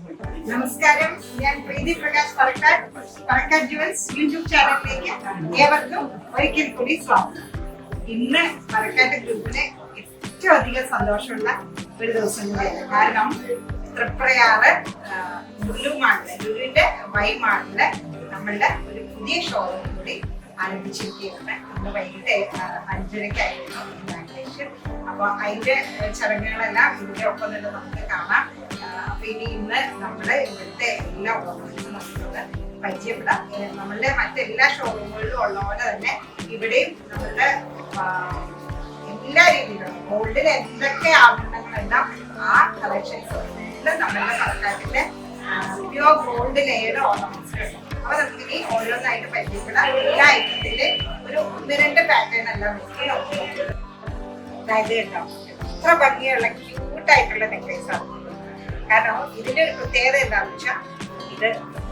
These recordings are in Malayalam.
നമസ്കാരം, ഞാൻ പ്രീതി പ്രകാശ് Parakkat Jewels യൂട്യൂബ് ചാനലിലേക്ക് ഏവർക്കും ഒരിക്കൽ കൂടി സ്വാഗതം. ഇന്ന് Parakkat ഗ്രൂപ്പിന് ഏറ്റവും അധികം സന്തോഷമുള്ള ഒരു ദിവസം കൂടിയാണ്. കാരണം തൃപ്രയാറ് ലുലുവിന്റെ വൈ മാളില് നമ്മളുടെ ഒരു പുതിയ ഷോറൂം കൂടി ആരംഭിച്ചിരിക്കുകയാണ്. ഇന്ന് വൈകിട്ട് 5:30-ആയിരുന്നു ഇനാഗുറേഷൻ. അപ്പൊ അതിന്റെ ചടങ്ങുകളെല്ലാം ഇതിന്റെ ഒപ്പം തന്നെ നമുക്ക് കാണാം. അപ്പൊ ഇന്ന് നമ്മള് ഇവിടുത്തെ എല്ലാ ഓർണമെന്റ്സും നമുക്കൊന്ന് പരിചയപ്പെടാം. നമ്മളുടെ മറ്റെല്ലാ ഷോറൂമുകളിലും ഉള്ള പോലെ തന്നെ ഇവിടെയും നമ്മളുടെ എല്ലാ രീതിയിലും ഗോൾഡിൽ എന്തൊക്കെ ആഭരണങ്ങളെല്ലാം ആ കളക്ഷൻസ് എല്ലാം നമ്മളുടെ Parakatന്റെ പ്യുവർ ഗോൾഡ് ലെയർഡ് ഓർണമെന്റ്സ് ഉണ്ട്. അപ്പൊ നമുക്ക് ഇനി ഓരോന്നായിട്ട് പരിചയപ്പെടാം. എല്ലാ ഐറ്റത്തിന്റെ ഒരു 1-2 പാറ്റേൺ എല്ലാം വെച്ചിട്ട് അതായത് കേട്ടോ, എത്ര ഭംഗിയുള്ള ക്യൂട്ടായിട്ടുള്ള നെക്ലേസ് ആണ്. കാരണം ഇതിന്റെ ഒരു പ്രത്യേകത എന്താണെന്ന് വെച്ചാൽ, ഇത്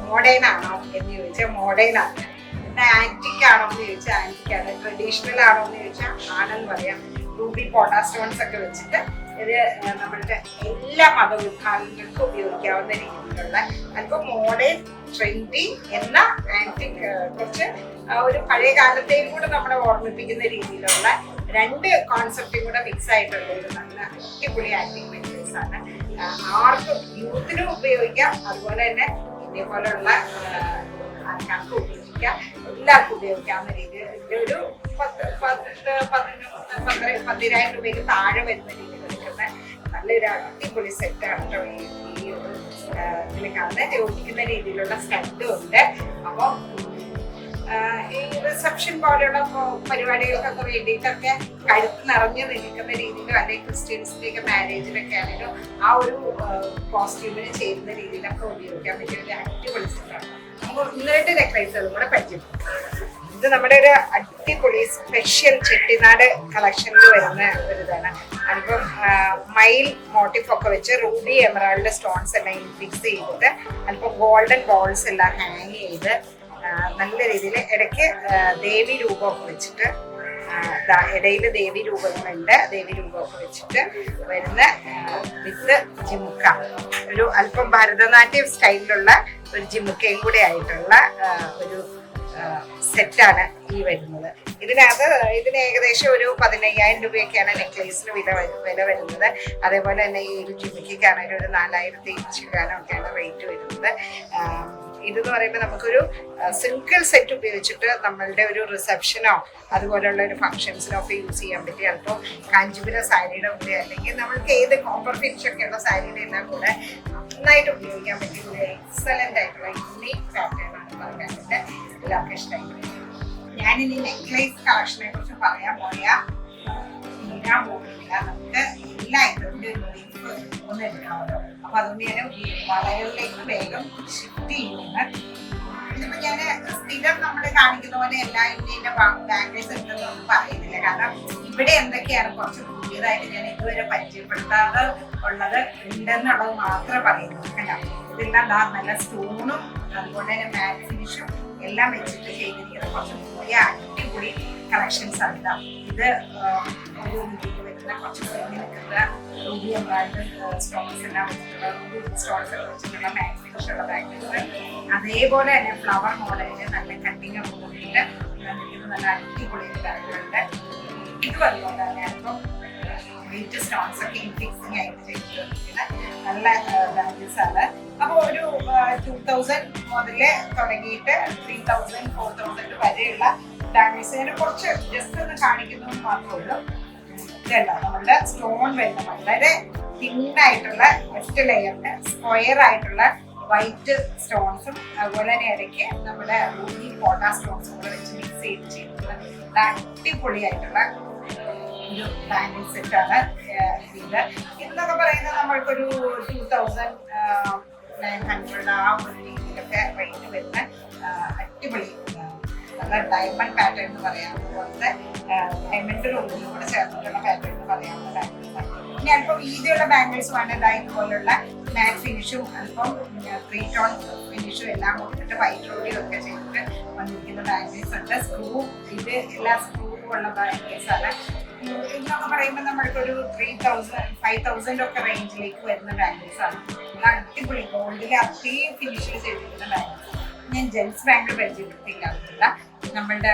മോഡേൺ ആണോ എന്ന് ചോദിച്ചാൽ മോഡേൺ ആണ്, പിന്നെ ആന്റിക് ആണോ എന്ന് ചോദിച്ചാൽ ആന്റിക് ആണ്, ട്രഡീഷണൽ ആണോ എന്ന് ചോദിച്ചാൽ ആണെന്ന് പറയാം. റൂബി പോട്ടാ സ്റ്റോൺസ് ഒക്കെ വെച്ചിട്ട് ഇത് നമ്മളുടെ എല്ലാ മതവിഭാഗങ്ങൾക്കും ഉപയോഗിക്കാവുന്ന രീതിയിലുള്ള അല്പം മോഡേൺ ട്രെൻഡി എന്ന ആന്റിക്, കുറച്ച് ഒരു പഴയ കാലത്തെയും കൂടെ നമ്മളെ ഓർമ്മിപ്പിക്കുന്ന രീതിയിലുള്ള രണ്ട് കോൺസെപ്റ്റും കൂടെ മിക്സ് ആയിട്ടുള്ള ഒരു നല്ല അടിപൊളി ആന്റിക് മെറ്റീരിയൽസ് ആണ്. ആർക്കും യൂത്തിനും ഉപയോഗിക്കാം, അതുപോലെ തന്നെ ഇതേപോലെയുള്ള ആൾക്കാർക്കും ഉപയോഗിക്കാം, എല്ലാവർക്കും ഉപയോഗിക്കാവുന്ന രീതിയിൽ ഒരു 10,000 രൂപയ്ക്ക് താഴെ വരുന്ന രീതിയിൽ എടുക്കുന്ന നല്ലൊരു അടിപൊളി സെറ്റാണ് കേട്ടോ. ഈ ഒരു ഇതിൽ കാണുന്ന യോജിക്കുന്ന രീതിയിലുള്ള സ്റ്റഡും ഉണ്ട്. അപ്പം ഈ റിസപ്ഷൻ പോലെയുള്ള പരിപാടികൾക്കൊക്കെ വേണ്ടിയിട്ടൊക്കെ കഴുത്ത് നിറഞ്ഞു നിൽക്കുന്ന രീതിയിലും, അല്ലെങ്കിൽ ക്രിസ്ത്യൻസിന്റെയൊക്കെ മാരേജിലൊക്കെ ആണെങ്കിലും ആ ഒരു കോസ്റ്റ്യൂമിന് ചേരുന്ന രീതിയിലൊക്കെ ഉപയോഗിക്കാൻ പറ്റിയ ഒരു അടിപൊളി സെറ്റാണ്. നമുക്ക് 1-2 നെക്ലേസുകളും കൂടെ പരിചയപ്പെടും. ഇത് നമ്മുടെ ഒരു അടിപൊളി സ്പെഷ്യൽ ചെട്ടിനാട് കളക്ഷനിൽ വരുന്ന ഒരു ഇതാണ്. അതിപ്പം മയിൽ മോട്ടീഫ് ഒക്കെ വെച്ച് റൂബി എമറാൾഡ് സ്റ്റോൺസ് എല്ലാം ഫിക്സ് ചെയ്തിട്ട് അല്പം ഗോൾഡൻ ബോൾസ് എല്ലാം ഹാങ് ചെയ്ത് നല്ല രീതിയിൽ ഇടയ്ക്ക് ദേവി രൂപമൊക്കെ വെച്ചിട്ട്, ഇടയിൽ ദേവി രൂപങ്ങളുണ്ട്, ദേവി രൂപമൊക്കെ വെച്ചിട്ട് വരുന്ന വിത്ത് ജിമുക്ക, ഒരു അല്പം ഭരതനാട്യം സ്റ്റൈലിലുള്ള ഒരു ജിമുക്കയും കൂടെ ആയിട്ടുള്ള ഒരു സെറ്റാണ് ഈ വരുന്നത്. ഇതിന് ഏകദേശം ഒരു 15,000 രൂപയൊക്കെയാണ് നെക്ലേസിന് വില വരുന്നത്. അതേപോലെ തന്നെ ഈ ഒരു ജിമിക്കാണെങ്കിൽ ഒരു 4,000 ചില്ലാനൊക്കെയാണ് റേറ്റ് വരുന്നത്. ഇതെന്ന് പറയുമ്പോൾ നമുക്കൊരു സിംഗിൾ സെറ്റ് ഉപയോഗിച്ചിട്ട് നമ്മളുടെ ഒരു റിസപ്ഷനോ അതുപോലെയുള്ള ഒരു ഫംഗ്ഷൻസിനോ ഒക്കെ യൂസ് ചെയ്യാൻ പറ്റിയ, അല്പം കാഞ്ചീപുരം സാരിയുടെ കൂടെ അല്ലെങ്കിൽ നമ്മൾക്ക് ഏത് കോപ്പർ ഫിനിഷ് ഒക്കെയുള്ള സാരിയുടെ എല്ലാം കൂടെ നന്നായിട്ട് ഉപയോഗിക്കാൻ പറ്റിയ ഒരു എക്സലന്റ് ആയിട്ടുള്ള യുണീക് പാറ്റേൺ ആണ് Parakatന്റെ. എല്ലാവർക്കും ഇഷ്ടമായി. ഞാനിനി നെക്ലേസ് കളക്ഷനെ കുറിച്ച് പറയാൻ പോയാൽ തീരാൻ പോകുന്നില്ല. നമുക്ക് എല്ലാ ഐറ്റത്തിന്റെ ഒരു ബ്രീഫ് ഒന്ന് എടുക്കാമല്ലോ. അപ്പൊ അതുകൊണ്ട് ഞാൻ വളകളിലേക്ക് വേഗം ഷിഫ്റ്റ് ചെയ്യുന്നത്. ഇതിപ്പോ ഞാൻ സ്ഥിരം നമ്മൾ കാണിക്കുന്ന പോലെ എല്ലാ ഇന്ത്യന്റെ ബാംഗിൾസ് ഉണ്ടെന്നൊന്നും പറയുന്നില്ല. കാരണം ഇവിടെ എന്തൊക്കെയാണ് കുറച്ച് പുതിയതായിട്ട് ഞാൻ ഇതുവരെ പരിചയപ്പെടുത്താതെ ഉള്ളത് ഉണ്ടെന്നുള്ളത് മാത്രമേ പറയുന്നു. ഇതെല്ലാം നല്ല സ്റ്റോണും അതുപോലെ തന്നെ മാറ്റ് ഫിനിഷും എല്ലാം വെച്ചിട്ട് ചെയ്തിരിക്കുന്ന കുറച്ച് പുതിയ അടിപൊളി കളക്ഷൻസ് ആണ്. ഇത് ഒരു രീതിയിൽ വരുന്ന കുറച്ച് പുറമെ നിൽക്കുന്ന റൂബി എംബ്രോയിഡറി സ്റ്റോൺസ് എല്ലാം വെച്ചിട്ടുള്ള സ്റ്റോൺസ് ഒക്കെ വെച്ചിട്ടുള്ള മാറ്റ് ഫിനിഷുള്ള ബാഗിൾസ്, അതേപോലെ തന്നെ ഫ്ലവർ മോഡലിന് നല്ല കട്ടിങ് ഒക്കെ കൂടിയിട്ട് നല്ല അടിപൊളി ബാഗുകളുണ്ട്. ഇത് അതുപോലെ തന്നെ അല്പം വെയിറ്റ് സ്റ്റോൺസ് ഒക്കെ ഫിക്സിങ് ആയിട്ട് ചെയ്തിട്ടുള്ള നല്ല ബാഗിൾസ് ആണ്. അപ്പോൾ ഒരു 2,000 മുതൽ തുടങ്ങിയിട്ട് 3,000, 4,000 വരെയുള്ള ബാഗിൾസിനെ കുറച്ച് ജസ്റ്റ് ഒന്ന് കാണിക്കുന്നത് മാത്രമേ ഉള്ളൂ. ഇതല്ല നമ്മളുടെ സ്റ്റോൺ വരുന്ന വളരെ തിന്നായിട്ടുള്ള ഫസ്റ്റ് ലെയറിന് സ്ക്വയർ ആയിട്ടുള്ള വൈറ്റ് സ്റ്റോൺസും അതുപോലെ തന്നെ ഇടയ്ക്ക് നമ്മുടെ റൂബി പോട്ടാ സ്റ്റോൺസും കൂടെ വെച്ച് മിക്സ് ചെയ്തിട്ടുള്ള അടിപൊളിയായിട്ടുള്ള ഒരു ബാംഗിൾ സെറ്റാണ് ഇത്. ഇതെന്നൊക്കെ പറയുന്നത് നമ്മൾക്കൊരു 2,900 ആ ഒരു രീതിയിലൊക്കെ റേറ്റ് വരുന്ന അടിപൊളി നല്ല ഡയമണ്ട് പാറ്റേൺ എന്ന് പറയാവുന്ന പോലത്തെ ഡയമണ്ടിൽ ഒന്നും കൂടെ ചേർന്നിട്ടുള്ള പാറ്റേൺ എന്ന് പറയാവുന്ന ബാംഗിൾസ്. ഇനി അല്പം വീതിയുള്ള ബാംഗിൾസ് വേണ്ടതായി ഇതുപോലുള്ള മാറ്റ് ഫിനിഷും അല്പം 3 ടോൺ ഫിനിഷും എല്ലാം കൊടുത്തിട്ട് വൈറ്റ് റോഡിയും ഒക്കെ ചെയ്തിട്ട് വന്നിരിക്കുന്ന ബാംഗിൾസ് ഉണ്ട്. സ്ക്രൂ, ഇത് എല്ലാ സ്ക്രൂ ഉള്ള ബാംഗിൾസ് ആണ്. എന്നൊക്കെ പറയുമ്പോൾ നമ്മൾക്കൊരു 3000-5000 ഒക്കെ റേഞ്ചിലേക്ക് വരുന്ന ബാംഗിൾസ് ആണ്. അടിപൊളി ഗോൾഡിൽ അത്രയും ഫിനിഷിൽ ചെയ്തിരിക്കുന്ന ബാംഗിൾസ്. ഞാൻ ജെൻസ് ബാംഗിൾ പരിചയപ്പെടുത്തിയില്ല. നമ്മളുടെ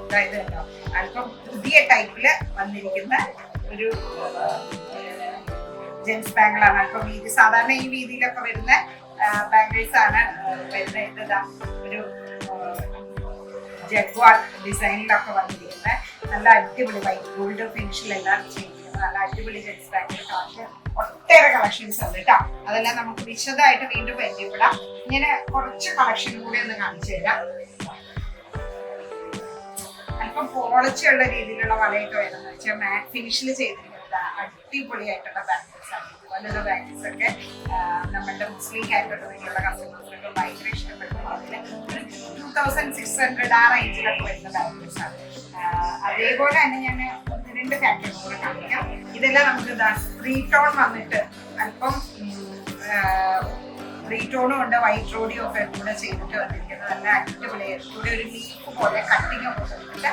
അതായത് കേട്ടോ അല്പം പുതിയ ടൈപ്പില് വന്നിരിക്കുന്ന ഒരു ജെൻസ് ബാംഗിളാണ്. അല്പം വീതി സാധാരണ ഈ വീതിയിലൊക്കെ വരുന്ന ബാംഗിൾസ് ആണ് വരുന്നത്. ഇതാ ഒരു ജഗ്വാർ ഡിസൈനിലൊക്കെ വന്നിരിക്കുന്നത് നല്ല അടിപൊളി വൈറ്റ് ഗോൾഡ് ഫിനിഷിലെല്ലാം ചെയ്തിരിക്കുന്നത് നല്ല അടിപൊളി ജെൻസ് ബാംഗിൾ കളക്ഷൻ ഒട്ടേറെ കളക്ഷൻസ് ഉണ്ട് കേട്ടോ. അതെല്ലാം നമുക്ക് വിശദമായിട്ട് വീണ്ടും പരിചയപ്പെടാം. ഇങ്ങനെ കുറച്ച് കളക്ഷൻ കൂടി ഒന്ന് കാണിച്ചു തരാം. അല്പം പോളച്ചുള്ള രീതിയിലുള്ള വളയൊക്കെ വരുന്നത് വെച്ചാൽ മാറ്റ് ഫിനിഷിൽ ചെയ്തിരിക്കുന്നത് അടിപൊളിയായിട്ടുള്ള ബാംഗിൾസ് ആണ്. ഇതുപോലുള്ള ബാംഗിൾസ് ഒക്കെ നമ്മളുടെ മുസ്ലിം കാറ്റഗറിയിലുള്ള കസ്റ്റമേഴ്സിനൊക്കെ ഭയങ്കര ഇഷ്ടപ്പെടുന്നു. അതിൽ ഒരു 2600 ആ റേഞ്ചിലൊക്കെ വരുന്ന ബാംഗിൾസ് ആണ്. അതേപോലെ തന്നെ ഞാൻ 2 കാറ്റഗറി കൂടെ കാണിക്കാം. ഇതെല്ലാം നമുക്ക് ത്രീ ടോൺ വന്നിട്ട് അല്പം റീടോണും ഉണ്ട്, വൈറ്റ് റോഡിയും ഒക്കെ കൂടെ ചെയ്തിട്ട് വന്നിരിക്കുന്നത് നല്ല അടിപൊളിയായിട്ട് കൂടെ ഒരു ലീഫ് പോലെ കട്ടിങ് ഒക്കെ ചെയ്തിട്ട്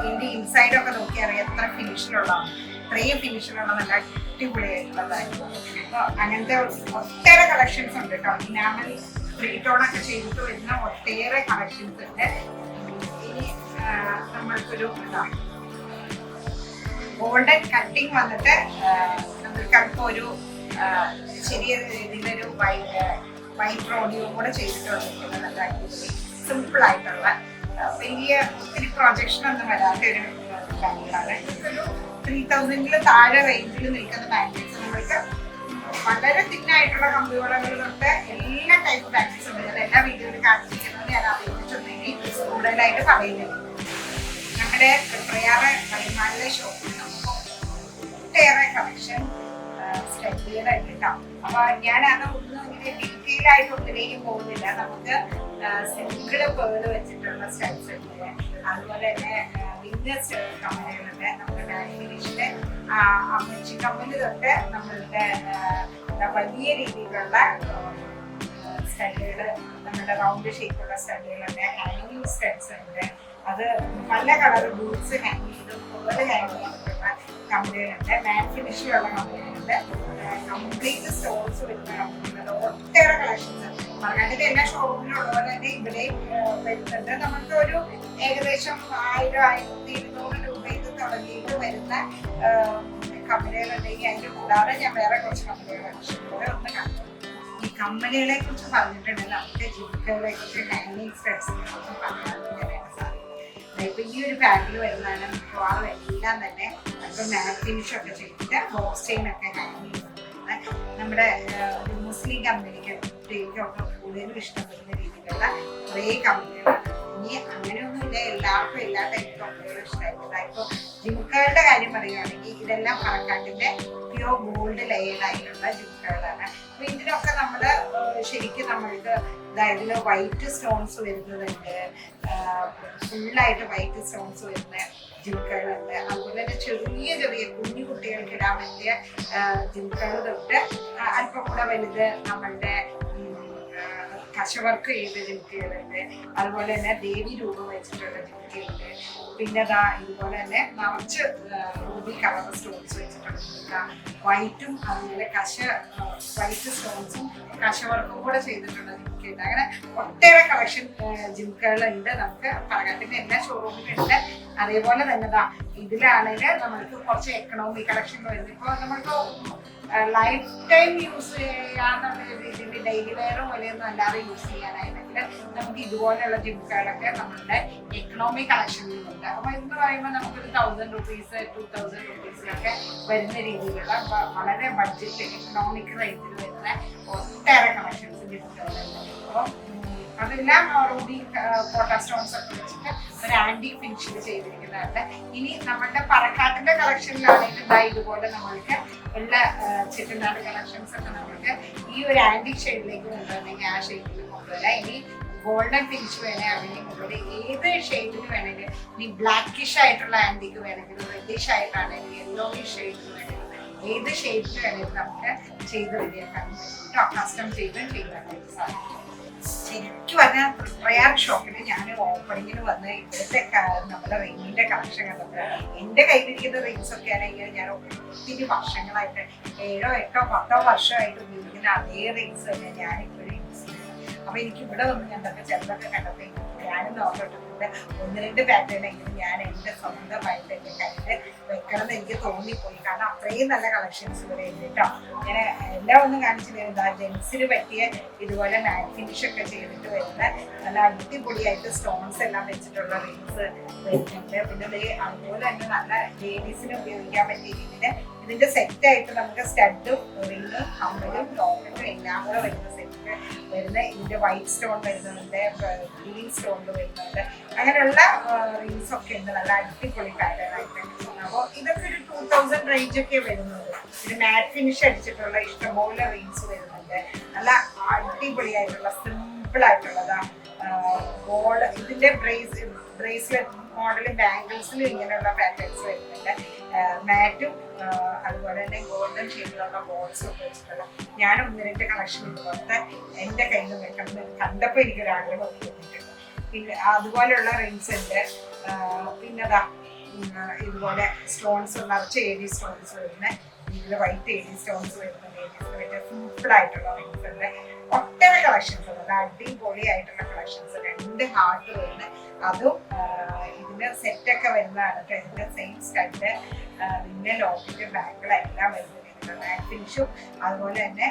ഇതിന്റെ ഇൻസൈഡ് ഒക്കെ നോക്കി അറിയാം എത്ര ഫിനിഷിലുള്ളതാണ്. ഇത്രയും ഫിനിഷിലുള്ള നല്ല അടിപൊളിയായിട്ടുള്ളതായിരുന്നു. അപ്പോൾ അങ്ങനത്തെ ഒട്ടേറെ കളക്ഷൻസ് ഉണ്ട് കേട്ടോ. ഇനാമൽ റീടോണൊക്കെ ചെയ്തിട്ട് വരുന്ന ഒട്ടേറെ കളക്ഷൻസ് ഉണ്ട്. ഇനി നമ്മൾക്കൊരു ഗോൾഡൻ കട്ടിങ് വന്നിട്ട് നമ്മൾക്ക് അല്പം ഒരു ചെറിയ രീതിയിലൊരു വൈറ്റ് റോഡിയും കൂടെ ചെയ്തിട്ട് വന്നിരിക്കുന്നത് നല്ല അടിപൊളി സിമ്പിൾ ആയിട്ടുള്ള വലിയ ഒത്തിരി പ്രൊജക്ഷൻ ഒന്നും വരാത്ത ഒരു ബാംഗിളാണ്. ഇതൊരു 3000 താഴെ റേഞ്ചിൽ നിൽക്കുന്ന ബാംഗിൾസ് നമ്മൾക്ക് വളരെ തിന്നായിട്ടുള്ള കമ്പിവളകൾ തൊട്ട് എല്ലാ ടൈപ്പ് ബാംഗിൾസ് ഉണ്ട്. ഞാൻ എല്ലാ വീഡിയോയിലും കാണിച്ചിരിക്കുന്നത് ഞാൻ അതിനെക്കുറിച്ചൊന്നും കൂടുതലായിട്ട് പറയുന്നില്ല. നമ്മുടെ പ്രയാറ് പതിനാലിലെ ഷോപ്പിൽ നമുക്ക് ഒട്ടേറെ കളക്ഷൻ സ്റ്റഡ്ഡികളായിട്ട് കിട്ടാം. അപ്പൊ ഞാൻ അത് ഒന്നും ഇങ്ങനെ ഡീറ്റെയിൽ ആയിട്ട് ഒന്നിലേക്കും പോകുന്നില്ല. നമുക്ക് സിംഗിള് പേള് വെച്ചിട്ടുള്ള സ്റ്റഡ്സ് ഉണ്ട്, അതുപോലെ തന്നെ വിന്നേഴ്സ് കമ്മലുകളുണ്ട്. നമ്മുടെ ഫിനിഷിന്റെ അമ്മച്ചി കമ്മല് തൊട്ട് നമ്മളുടെ വലിയ രീതിയിലുള്ള സ്റ്റഡുകള്, നമ്മുടെ റൗണ്ട് ഷേപ്പുള്ള സ്റ്റഡുകളുണ്ട്, ഹാങ്ങിങ് സ്റ്റഡ്സ് ഉണ്ട്. അത് പല കളർ ബൂട്ട്സ് ഹാങ് ചെയ്തും പേള് ഹാങ് ചെയ്തിട്ടുള്ള കമ്പനികളുണ്ട്, മാറ്റ് ഫിനിഷിലുള്ള കമ്പനികളുണ്ട്, കംപ്ലീറ്റ് സ്റ്റോൾസ് വരുന്ന കമ്പനികളുണ്ട്. ഒട്ടേറെ കളക്ഷൻസ് പാലക്കാട്ടിലെ എല്ലാ ഷോറൂമിലും ഉള്ള പോലെ തന്നെ ഇവിടെയും വരുന്നുണ്ട്. നമുക്ക് ഒരു ഏകദേശം 1000-1200 രൂപയിൽ തുടങ്ങിയിട്ട് വരുന്ന കമ്പനികളുണ്ടെങ്കിൽ അതിന് കൂടാതെ ഞാൻ വേറെ കുറച്ച് കമ്പനികളെ ഒന്ന് കണ്ടു. ഈ കമ്പനികളെ കുറിച്ച് പറഞ്ഞിട്ടുണ്ടെങ്കിൽ നമുക്ക് ജിംകളെ കുറിച്ച് ഹാങ്ങിങ് സ്റ്റഡ്സിനെ കുറിച്ച് പറയാൻ സാധിക്കും. ഇപ്പൊ ഈ ഒരു പാക്കിൽ വരുന്നതാണ് മിക്കവാറും എല്ലാം തന്നെ ഇപ്പൊ മാറ്റ് ഫിനിഷ് ഒക്കെ ചെയ്തിട്ട് ബോക്സ് ചെയിൻ ഒക്കെ ഹാങ് ചെയ്യുന്നത് നമ്മുടെ ഒരു മുസ്ലിം കമ്പനിക്ക് കുട്ടികൾക്കൊക്കെ കൂടുതലും ഇഷ്ടപ്പെടുന്ന രീതിയിലുള്ള കുറേ കമ്പനികളാണ്. ഇനി അങ്ങനെയൊന്നുമില്ല, എല്ലാവർക്കും എല്ലാ ടൈപ്പ് കമ്പനികളും ഇഷ്ടമായിട്ടില്ല. ഇപ്പൊ ജിംകളുടെ കാര്യം പറയുകയാണെങ്കിൽ ഇതെല്ലാം പറക്കാട്ടിന്റെ പ്യൂർ ഗോൾഡ് ലെയേർഡ് ആയിട്ടുള്ള ജിംകളാണ്. അപ്പൊ ഇതിനൊക്കെ നമ്മള് ശരിക്കും നമ്മൾക്ക് ഇതില് വൈറ്റ് സ്റ്റോൺസ് വരുന്നതുണ്ട്, ഫുള്ളായിട്ട് വൈറ്റ് സ്റ്റോൺസ് വരുന്ന ജിംകളുണ്ട്. അതുപോലെ തന്നെ ചെറിയ ചെറിയ കുഞ്ഞു കുട്ടികൾക്ക് ഇടാൻ പറ്റിയ ജിംകൾ തൊട്ട് അല്പം കൂടെ വലുത് നമ്മളുടെ കശവർക്ക് ചെയ്ത ജിംകകളുണ്ട്. അതുപോലെ തന്നെ ദേവി രൂപം വെച്ചിട്ടുള്ള ജിംകയുണ്ട്. പിന്നെ ഇതുപോലെ തന്നെ നിറച്ച് റൂബി കളർ സ്റ്റോൺസ് വെച്ചിട്ടുള്ള വൈറ്റും അതുപോലെ വൈറ്റ് സ്റ്റോൺസും കശവർക്കും കൂടെ ചെയ്തിട്ടുള്ള ജിംകയുണ്ട്. അങ്ങനെ ഒട്ടേറെ കളക്ഷൻ ജിംകകളുണ്ട് നമുക്ക് പറക്കാട്ടിന്റെ എല്ലാ ഷോറൂമിലും ഉണ്ട്. അതേപോലെ തന്നെ ഇതിലാണെങ്കിൽ നമ്മൾക്ക് കുറച്ച് എക്കണോമിക് കളക്ഷൻ വരുന്നത്. ഇപ്പോൾ നമ്മൾക്ക് ലൈഫ് ടൈം യൂസ് ചെയ്യാന്നുള്ള രീതിയിൽ ഡെയിലി വെയറും പോലെയൊന്നും അല്ലാതെ യൂസ് ചെയ്യാനായില്ലെങ്കിൽ നമുക്ക് ഇതുപോലെയുള്ള ജിംകളൊക്കെ നമ്മളുടെ എക്കണോമിക് കളക്ഷനിലുണ്ട്. അപ്പൊ എന്ന് പറയുമ്പോൾ നമുക്കൊരു 1000 രൂപീസ് 2000 രൂപീസിലൊക്കെ വരുന്ന രീതിയിലുള്ള വളരെ ബഡ്ജറ്റ് എക്കണോമിക് റേഞ്ചിൽ വരുന്ന ഒട്ടേറെ കളക്ഷൻസ് ജിംകളുണ്ട്. അപ്പം അതെല്ലാം റൂബി കോട്ട സ്റ്റോൺസ് ഒക്കെ വെച്ചിട്ട് ഒരു ആന്റി ഫിനിഷിൽ ചെയ്തിരിക്കുന്നതാണ്. ഇനി നമ്മളുടെ പറക്കാട്ടിന്റെ കളക്ഷനിലാണെങ്കിൽ ഇതുപോലെ നമ്മൾക്ക് എല്ലാ ചെട്ടിനാട് കളക്ഷൻസ് ഒക്കെ നമ്മൾക്ക് ഈ ഒരു ആന്റി ഷെയ്ഡിലേക്ക് കൊണ്ടുവരണമെങ്കിൽ ആ ഷെയ്ഡിൽ കൊണ്ടുവരാം. ഇനി ഗോൾഡൻ ഫിനിഷ് വേണമെങ്കിൽ കൊണ്ടുവരാം. ഏത് ഷെയ്ഡിന് വേണമെങ്കിൽ ഇനി ബ്ലാക്കിഷ് ആയിട്ടുള്ള ആന്റിക്ക് വേണമെങ്കിലും റെഡിഷ് ആയിട്ടാണെങ്കിൽ യെല്ലോയിഷ് ഷെയ്ഡിന് വേണമെങ്കിലും ഏത് ഷെയ്ഡിന് വേണമെങ്കിലും നമുക്ക് ചെയ്ത് റെഡിയാക്കാൻ പറ്റും. കസ്റ്റം ചെയ്ത് ചെയ്യാനായിട്ട് സാധിക്കും. ശരിക്കും പറഞ്ഞാൽ റയർ ഷോപ്പിൽ ഞാൻ ഓപ്പണിങ്ങിന് വന്ന് ഇവിടുത്തെ നമ്മുടെ റിങ്ങിന്റെ കളക്ഷൻ കണ്ടപ്പോൾ എൻ്റെ കയ്യിലിരിക്കുന്ന റിങ്സ് ഒക്കെ ആണെങ്കിൽ ഞാൻ ഒത്തിരി വർഷങ്ങളായിട്ട് 7, 8, 10 വർഷമായിട്ട് ഉപയോഗിക്കുന്ന അതേ റിങ്സ് തന്നെ ഞാൻ ഇപ്പോഴും യൂസ് ചെയ്യുന്നത്. അപ്പൊ എനിക്ക് ഇവിടെ വന്ന് കണ്ടപ്പോൾ ചിലതൊക്കെ കണ്ടപ്പോൾ ഞാനും നോക്കിയിട്ടുണ്ട് 1-2 പാറ്റേൺ എങ്കിലും ഞാൻ എൻ്റെ സ്വന്തമായിട്ട് എൻ്റെ കയ്യിൽ വെക്കണം എന്ന് എനിക്ക് തോന്നിപ്പോയി. കാരണം അത്രയും നല്ല കളക്ഷൻസ് ഇവിടെ ഉണ്ട് കേട്ടോ. ഇങ്ങനെ എല്ലാം ഒന്നും കാണിച്ചു തരുന്നത് ജെൻസിന് പറ്റിയ ഇതുപോലെ മാറ്റ് ഫിനിഷ് ഒക്കെ ചെയ്തിട്ട് വരുന്ന നല്ല അടിപൊളിയായിട്ട് സ്റ്റോൺസ് എല്ലാം വെച്ചിട്ടുള്ള റിങ്സ് വരുന്നുണ്ട്. പിന്നെ അതുപോലെ തന്നെ നല്ല ലേഡീസിന് ഉപയോഗിക്കാൻ പറ്റിയ രീതിയിൽ ഇതിന്റെ സെറ്റായിട്ട് നമുക്ക് സ്റ്റഡും റിങ്ങും കമ്മലും ലോക്കറ്റും എല്ലാം കൂടെ വരുന്ന സെറ്റ് വരുന്ന ഇതിന്റെ വൈറ്റ് സ്റ്റോൺ വരുന്നുണ്ട്, ഗ്രീൻ സ്റ്റോണിൽ വരുന്നുണ്ട്, അങ്ങനെയുള്ള റിങ്സ് ഒക്കെ ഉണ്ട്. നല്ല അടിപൊളി പാറ്റേൺ ആയിട്ട്. അപ്പോൾ ഇതൊക്കെ ഒരു 2000 റേഞ്ച് ഒക്കെ വരുന്നത്. ഇത് മാറ്റ് ഫിനിഷ് അടിച്ചിട്ടുള്ള ഇഷ്ടംപോലെ റിങ്സ് വരുന്നുണ്ട്. നല്ല അടിപൊളിയായിട്ടുള്ള സിമ്പിൾ ആയിട്ടുള്ളതാ ഗോൾഡ്. ഇതിന്റെ ബ്രേസ്ലെറ്റ് മോഡൽ ബാംഗിൾസിലും ഇങ്ങനെയുള്ള പാറ്റേൺസ് വരുന്നുണ്ട്. മാറ്റും അതുപോലെ തന്നെ ഗോൾഡൻ ഷേപ്പിലുള്ള ബോൾസും ഒക്കെ വെച്ചിട്ടുള്ള ഞാൻ 1-2 കളക്ഷൻ ഇതുപോലത്തെ എൻ്റെ കയ്യിൽ നിന്ന് വെക്കണം കണ്ടപ്പോൾ എനിക്കൊരാഗ്രഹം തോന്നിയിട്ടുണ്ട്. പിന്നെ അതുപോലെയുള്ള റിങ്സ് ഉണ്ട്. പിന്നെതാ ഇതുപോലെ സ്റ്റോൺസ് നിറച്ച് ഏരി സ്റ്റോൺസ് വരുന്ന ഇതിൽ വൈറ്റ് ഏരി സ്റ്റോൺസ് വരുന്ന ലേഡീസിന് സിമ്പിൾ ആയിട്ടുള്ള റിങ്സ് ഉണ്ട്. ഒട്ടേറെ കളക്ഷൻസ് ഉണ്ട്. അടിപൊളിയായിട്ടുള്ള കളക്ഷൻസ് 2 ഹാർട്ട് വരുന്ന അതും ഇതിന്റെ സെറ്റൊക്കെ വരുന്നതാണ്. ഇതിന്റെ സെയിം സ്റ്റഡ് ഇതിന്റെ ലോക്കറ്റ് ബാഗുകളെല്ലാം വരുന്നത് മാറ്റ് ഫിനിഷും അതുപോലെ തന്നെ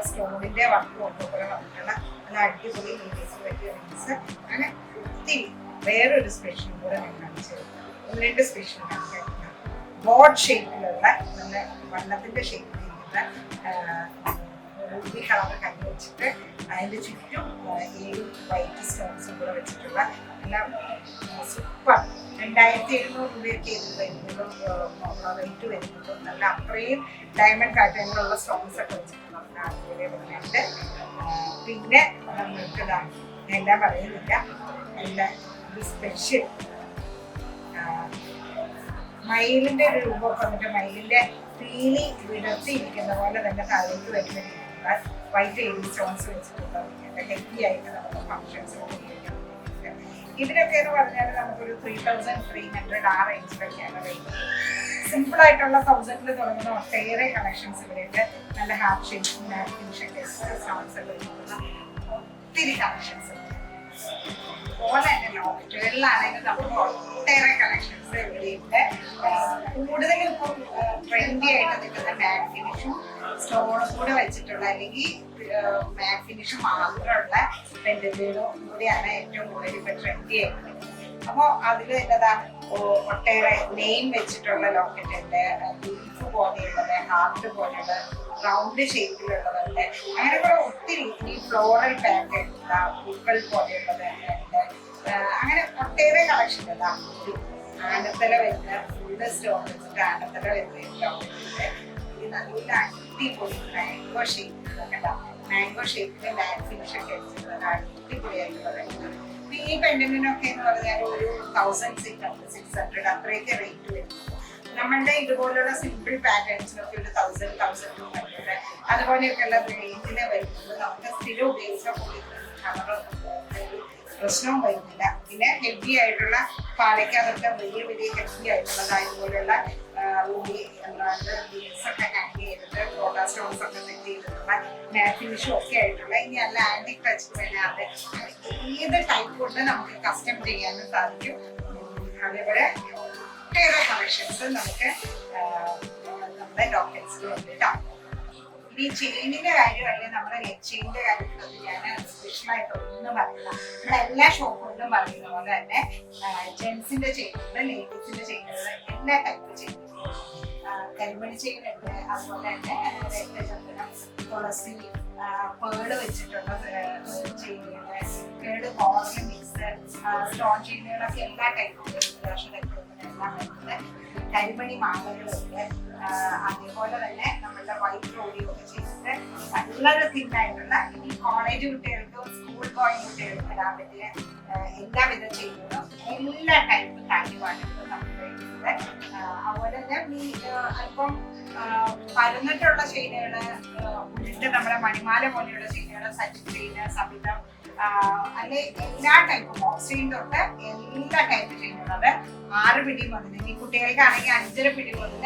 സ്റ്റോണിന്റെ വർക്കും ഒക്കെ കൂടെ വന്നിട്ടുള്ള നല്ല അടിപൊളി ലേഡീസിന് പറ്റിയ റിങ്സ്. അങ്ങനെ ഒത്തിരി വേറൊരു സ്പെഷ്യൽ കൂടെ ഞാൻ കാണിച്ചു തരുന്നു. 1-2 സ്പെഷ്യൽ കാണിച്ചു. ബോർഡ് ഷേപ്പിലുള്ള നല്ല വണ്ണത്തിന്റെ ഷേപ്പിലിരിക്കുന്ന റൂബി കളർ കൈ വെച്ചിട്ട് അതിൻ്റെ ചുറ്റും 7 വൈറ്റ് സ്റ്റോൺസും കൂടെ വെച്ചിട്ടുള്ള എല്ലാം സൂപ്പർ. 2700 രൂപയൊക്കെ ഇത് വരുന്നതും റേറ്റ് വരുന്നതും നല്ല അത്രയും ഡയമണ്ട് പാറ്റേണിലുള്ള സ്റ്റോൺസ് ഒക്കെ വെച്ചിട്ടുള്ള അടിപൊളി വരുന്നുണ്ട്. പിന്നെ നമുക്ക് എല്ലാം പറയുന്നില്ല, എല്ലാം ഒരു സ്പെഷ്യൽ മയിലിന്റെ ഒരു രൂപം വന്നിട്ട് മയിലിന്റെ പീലി വിടർത്തിയിരിക്കുന്ന പോലെ തന്നെ താഴേക്ക് വരുന്ന രീതിയിലുള്ള വൈറ്റ് ഏരി സ്റ്റോൺസ് വെച്ചിട്ടുള്ള ഹെവി ആയിട്ട് നമുക്ക് ഫങ്ഷൻസ് ഉപയോഗിക്കാം. ഇതിനൊക്കെ എന്ന് പറഞ്ഞാൽ നമുക്കൊരു 3300 ആ റേഞ്ചിലൊക്കെയാണ് റേറ്റ്. സിമ്പിൾ ആയിട്ടുള്ള 1000-ൽ തുടങ്ങുന്ന ഒട്ടേറെ കളക്ഷൻസ് ഇവിടെയുണ്ട്. നല്ല ഹാഫ് ഷേപ്പ് മാറ്റ് ഫിനിഷ് ഒക്കെ സ്റ്റോൺസ് ഒക്കെ വെച്ചിട്ടുള്ള ഒത്തിരി കളക്ഷൻസ് ഉണ്ട്. അതുപോലെ തന്നെ ലോക്കറ്റുകളിലാണെങ്കിൽ നമുക്ക് ഒട്ടേറെ കളക്ഷൻസ് ഇവിടെയുണ്ട്. കൂടുതലും ഇപ്പം ട്രെൻഡി ആയിട്ട് നിൽക്കുന്ന മാറ്റ് ഫിനിഷും സ്റ്റോണും കൂടെ വെച്ചിട്ടുള്ള അല്ലെങ്കിൽ മാറ്റ് ഫിനിഷ് മാത്രമുള്ള പെൻഡന്റുകളും കൂടിയാണ് ഏറ്റവും കൂടുതൽ ഇപ്പൊ ട്രെൻഡി ആയിട്ട്. അപ്പോൾ അതിൽ എന്നതാ ഒട്ടേറെ നെയിം വെച്ചിട്ടുള്ള ലോക്കറ്റ് ഉണ്ട്, ലീഫ് പോലെയുള്ളത്, ഹാർട്ട് പോലെയുള്ളത്, റൗണ്ട് ഷേപ്പിലുള്ളതുണ്ട്. അങ്ങനെ കൂടെ ഒത്തിരി ഈ ഫ്ലോറൽ പാറ്റേൺ പൂക്കൾ പോലെയുള്ളത് ഉണ്ട്. അങ്ങനെ ഒട്ടേറെ കളക്ഷൻ ഉണ്ട്. ആനത്തല വരുന്ന ഫുള്ള് സ്റ്റോൺ വെച്ചിട്ട് ആനത്തല വരുന്ന ലോക്കറ്റ്. ഇത് നല്ല അടിപൊളി മാംഗോ ഷേപ്പിൽ മാംഗോ ഷേപ്പില് മാറ്റ് ഫിനിഷ് ഒക്കെ വെച്ചിട്ടുള്ള അടിപൊളിയായിട്ടുള്ളത്. ഈ പെൻഡന്റിനൊക്കെ എന്ന് പറഞ്ഞാൽ ഒരു 1600 അത്രയൊക്കെ റേറ്റ് വരും. നമ്മളുടെ ഇതുപോലുള്ള സിമ്പിൾ പാറ്റേൺസിനൊക്കെ ഒരു 1000-1200 അതുപോലെയൊക്കെയുള്ള റേഞ്ചിന് വരുന്നത് നമുക്ക് സ്ഥിരം ഉപയോഗിക്കാൻ കളർ പ്രശ്നവും വരുന്നില്ല. പിന്നെ ഹെവി ആയിട്ടുള്ള പാലയ്ക്കകത്തൊക്കെ വലിയ വലിയ ഹെവി ആയിട്ടുള്ളത് അതുപോലെയുള്ള ഒക്കെ ഹാങ് ചെയ്തിട്ട് റോഡാ സ്റ്റോൺസ് ഒക്കെ സെറ്റ് ചെയ്തിട്ടുള്ള മാറ്റ് ഫിനിഷും ഒക്കെ ആയിട്ടുള്ള ഇനി അല്ല ആന്റിക് ടച്ച് വേണാതെ ഏത് ടൈപ്പ് കൊണ്ട് നമുക്ക് കസ്റ്റം ചെയ്യാനും സാധിക്കും. അതേപോലെ ഒട്ടേറെ കളക്ഷൻസ് നമുക്ക് നമ്മുടെ ലോക്കറ്റ്സിലും ഉണ്ട് കേട്ടോ. ഈ ചെയിനിന്റെ കാര്യം അല്ലെങ്കിൽ നമ്മുടെ ലെഗ് ചെയിനിന്റെ കാര്യത്തിലൊന്നും ഞാൻ സ്പെഷ്യലായിട്ട് ഒന്നും പറയില്ല. നമ്മുടെ എല്ലാ ഷോപ്പുകളിലും പറയുന്ന പോലെ തന്നെ ജെൻസിന്റെ ചെയിനുണ്ട്, ലേഡീസിന്റെ ചെയിനുണ്ട്, എല്ലാ ടൈപ്പ് ചെയിനുണ്ട്. കരിമണി ചെയിൻ ഉണ്ട്, അതുപോലെ തന്നെ രക്തചന്ദനം, തുളസി, പേള് വെച്ചിട്ടുള്ള ചെയിനുകൾ, പേള് കോർണർ മിക്സ്, സ്റ്റോൺ ചെയിനുകളൊക്കെ എല്ലാ ടൈപ്പും എല്ലാം വരുന്നത്. കരിമണി മാലകളുണ്ട്. അതേപോലെ തന്നെ നമ്മളുടെ വൈറ്റ് റോഡിയൊക്കെ ചെയ്തിട്ട് നല്ലൊരു തിന്നായിട്ടുള്ള ഈ കോളേജ് കുട്ടികൾക്കും സ്കൂൾ ബോയ് കുട്ടികൾക്കും ഇടാൻ പറ്റിയ എല്ലാവിധ ചെയ്യുന്നതും എല്ലാ ടൈപ്പ് കാര്യമായിട്ടും നമുക്ക് വേണ്ടിയിട്ട്. അതുപോലെ തന്നെ അല്പം പരന്നിട്ടുള്ള ചെയിനുകള്, നമ്മുടെ മണിമാല പോലെയുള്ള ചെയിനുകള്, സച്ച് ചെയിന്, സബിതം, അല്ലെ എല്ലാ ടൈപ്പും ബോക്സ് ചെയിൻ തൊട്ട് എല്ലാ ടൈപ്പ് ചെയിനുകളും. അത് 6 പിടി മുതൽ, ഈ കുട്ടികൾക്കാണെങ്കിൽ 5.5 പിടി മുതൽ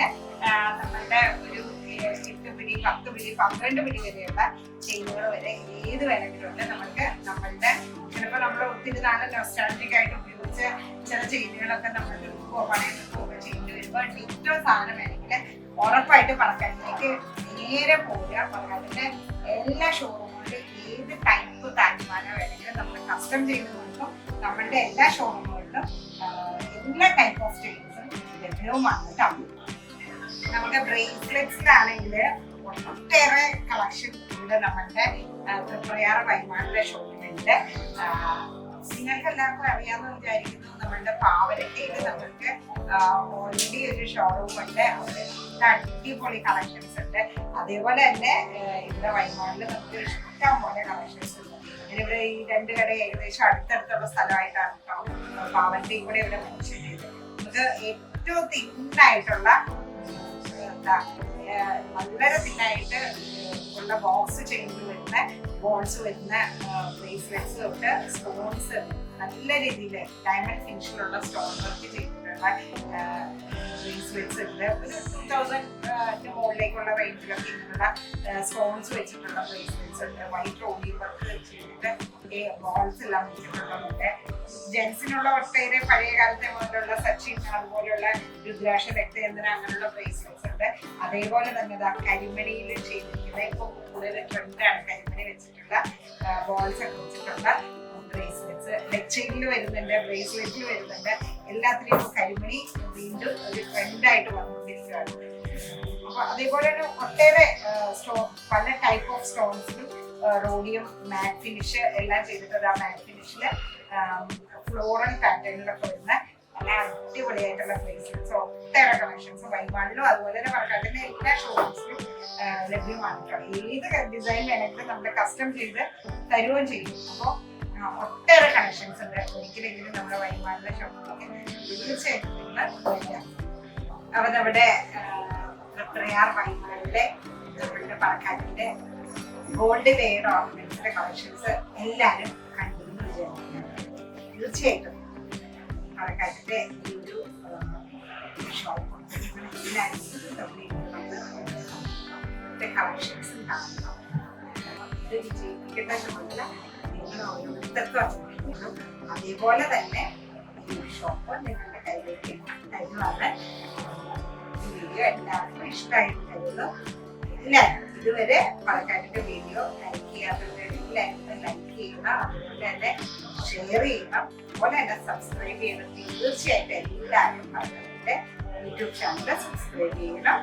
നമ്മളുടെ ഒരു 8 പിടി, 10 പിടി, 12 പിടി വരെയുള്ള ചെയിനുകൾ വരെ ഏത് വേണമെങ്കിലും ഉണ്ട്. നമുക്ക് നമ്മളുടെ ചിലപ്പോൾ നമ്മൾ ഒത്തിരി നാളെ നൊസ്റ്റാൾജിക് ആയിട്ട് ഉപയോഗിച്ച ചില ചെയിനുകളൊക്കെ നമ്മൾ വിൽക്കുകയോ പണയം വിൽക്കുകയോ ചെയ്യേണ്ടി വരുമ്പോൾ ഡിറ്റോ സാധനം വേണമെങ്കിൽ ഉറപ്പായിട്ട് പറക്കാട്ടിലേക്ക് നേരെ പോവുക. പറക്കാട്ടിന്റെ എല്ലാ ഷോറൂമുകളിലും ഏത് ടൈപ്പ് താജ്മാല വേണമെങ്കിലും നമ്മൾ കസ്റ്റം ചെയ്ത് കൊടുക്കും. നമ്മളുടെ എല്ലാ ഷോറൂമുകളിലും എല്ലാ ടൈപ്പ് ഓഫ് ചെയിൻസും ലഭ്യവുമാണ് കേട്ടോ. നമുക്ക് ബ്രേസ്ലെറ്റ്സിലാണെങ്കിൽ ഒട്ടേറെ കളക്ഷൻ ഇവിടെ നമ്മളുടെ തൃപ്രയാർ വൈമാനിലെ ഷോപ്പിലുണ്ട്. നിങ്ങൾക്ക് എല്ലാവർക്കും അറിയാമെന്ന് വിചാരിക്കുന്നു, നമ്മളുടെ പാവരക്കയിൽ നമ്മൾക്ക് ഓൾറെഡി ഒരു ഷോറൂം ഉണ്ട്. അവിടെ അടിപൊളി കളക്ഷൻസ് ഉണ്ട്. അതേപോലെ തന്നെ ഇവിടെ വൈമാനിൽ നമുക്ക് ഇഷ്ടം പോലെ കളക്ഷൻസ് ഉണ്ട്. ഇവിടെ ഈ 2 കട ഏകദേശം അടുത്തടുത്തുള്ള സ്ഥലമായിട്ടാണ് പാവന്റെ കൂടെ ഇവിടെ മെൻഷൻ ചെയ്തത്. നമുക്ക് ഏറ്റവും തിന്നായിട്ടുള്ള വളരെ തിന്നായിട്ട് ഉള്ള ബോക്സ് ചെയ്ത് വരുന്ന ബോൾസ് വരുന്ന ബ്രേസ്ലെറ്റ്സ് തൊട്ട് സ്റ്റോൺസ്, നല്ല രീതിയിൽ ഡയമണ്ട് ഫിനിഷിലുള്ള സ്റ്റോൺ വർക്ക് ചെയ്തിട്ടുള്ള ബ്രേസ്ലെറ്റ്സ് ഉണ്ട്. ഒരു 2000 മുകളിലേക്കുള്ള റേഞ്ചിലൊക്കെ ഇങ്ങനെയുള്ള സ്റ്റോൺസ് വെച്ചിട്ടുള്ള ബ്രേസ്ലെറ്റ്സ് ഉണ്ട്. വൈറ്റ് റോഡി വർക്ക് ചെയ്തിട്ട് ബോൾസ് എല്ലാം വെച്ചിട്ടുള്ളതുണ്ട്. ജെൻസിനുള്ള ഒട്ടേറെ പഴയ കാലത്തെ മുതലുള്ള സച്ചിൻ, അതുപോലെയുള്ള രുദ്രാക്ഷ, രക്തചന്ദ്രൻ അങ്ങനെയുള്ള ബ്രേസ്ലെറ്റ്സ് ഉണ്ട്. അതേപോലെ തന്നെ കരിമണിയിൽ ചെയ്തിരിക്കുന്ന ഇപ്പൊ കൂടുതൽ ട്രെൻഡാണ് കരിമണി വെച്ചിട്ടുള്ള ബോൾസ് ഒക്കെ വെച്ചിട്ടുള്ള ബ്രേസ്ലെറ്റ്സ്. ലെഗ് ചെയിനിൽ വരുന്നുണ്ട്, ബ്രേസ്ലെറ്റിൽ വരുന്നുണ്ട്. എല്ലാത്തിനും ഇപ്പൊ കരിമണി വീണ്ടും ഒരു ട്രെൻഡായിട്ട് വന്നുകൊണ്ടിരിക്കുകയാണ്. അപ്പൊ അതേപോലെ തന്നെ ഒട്ടേറെ പല ടൈപ്പ് ഓഫ് സ്റ്റോൺസിലും റോഡിയം, മാറ്റ് ഫിനിഷ് എല്ലാം ചെയ്തിട്ടുണ്ട്. ആ മാറ്റ് ഫിനിഷില് ഫ്ലോറൽ പാറ്റേണിലൊക്കെ വരുന്ന നല്ല അടിപൊളിയായിട്ടുള്ള ബ്രേസ്ലെറ്റ്സ് ഒട്ടേറെ കളക്ഷൻസ് വൈമാനിലും അതുപോലെ തന്നെ പറക്കാട്ടിന്റെ എല്ലാ ഷോറൂംസിലും ലഭ്യമാണ്. ഏത് ഡിസൈൻ വേണമെങ്കിലും നമ്മൾ കസ്റ്റം ചെയ്ത് തരുകയും ചെയ്യും. അപ്പോൾ ഒട്ടേറെ കളക്ഷൻസ് ഉണ്ട്. ഒരിക്കലെങ്കിലും നമ്മുടെ വൈമാനിലെ ഷോപ്പിലൊക്കെ തീർച്ചയായിട്ടും നിങ്ങൾ വരിക. അപ്പൊ നമ്മുടെ തൃപ്രയാർ വൈമാനിലെ നമ്മളുടെ പറക്കാട്ടിന്റെ ഗോൾഡ് ലെയർ ഓർണമെന്റ്സിന്റെ കളക്ഷൻസ് എല്ലാവരും കണ്ടിരുന്നു വിചാരിക്കുന്നു. തീർച്ചയായിട്ടും പറക്കാട്ടിന്റെ ഈ ഒരു ഷോപ്പ് എല്ലാവരും കളക്ഷൻസും കാണണം. ഇത് വിജയിപ്പിക്കേണ്ട ചുമതല നിങ്ങൾ ഓരോരുത്തർക്കും. അതേപോലെ തന്നെ ഈ ഷോപ്പ് നിങ്ങളുടെ കയ്യിലേക്ക് തരുവാണ്. വീഡിയോ എല്ലാവർക്കും ഇഷ്ടമായിട്ട് തരുന്നു. എല്ലാവരും ഇതുവരെ പറക്കാട്ടിന്റെ വീഡിയോ ലൈക്ക് ചെയ്യാത്തവരെല്ലാവരും ലൈക്ക് ചെയ്യണം. അതുപോലെ തന്നെ ഷെയർ ചെയ്യണം. അതുപോലെ തന്നെ സബ്സ്ക്രൈബ് ചെയ്യണം. തീർച്ചയായിട്ടും എല്ലാവരും പറക്കാട്ടിന്റെ യൂട്യൂബ് ചാനൽ സബ്സ്ക്രൈബ് ചെയ്യണം.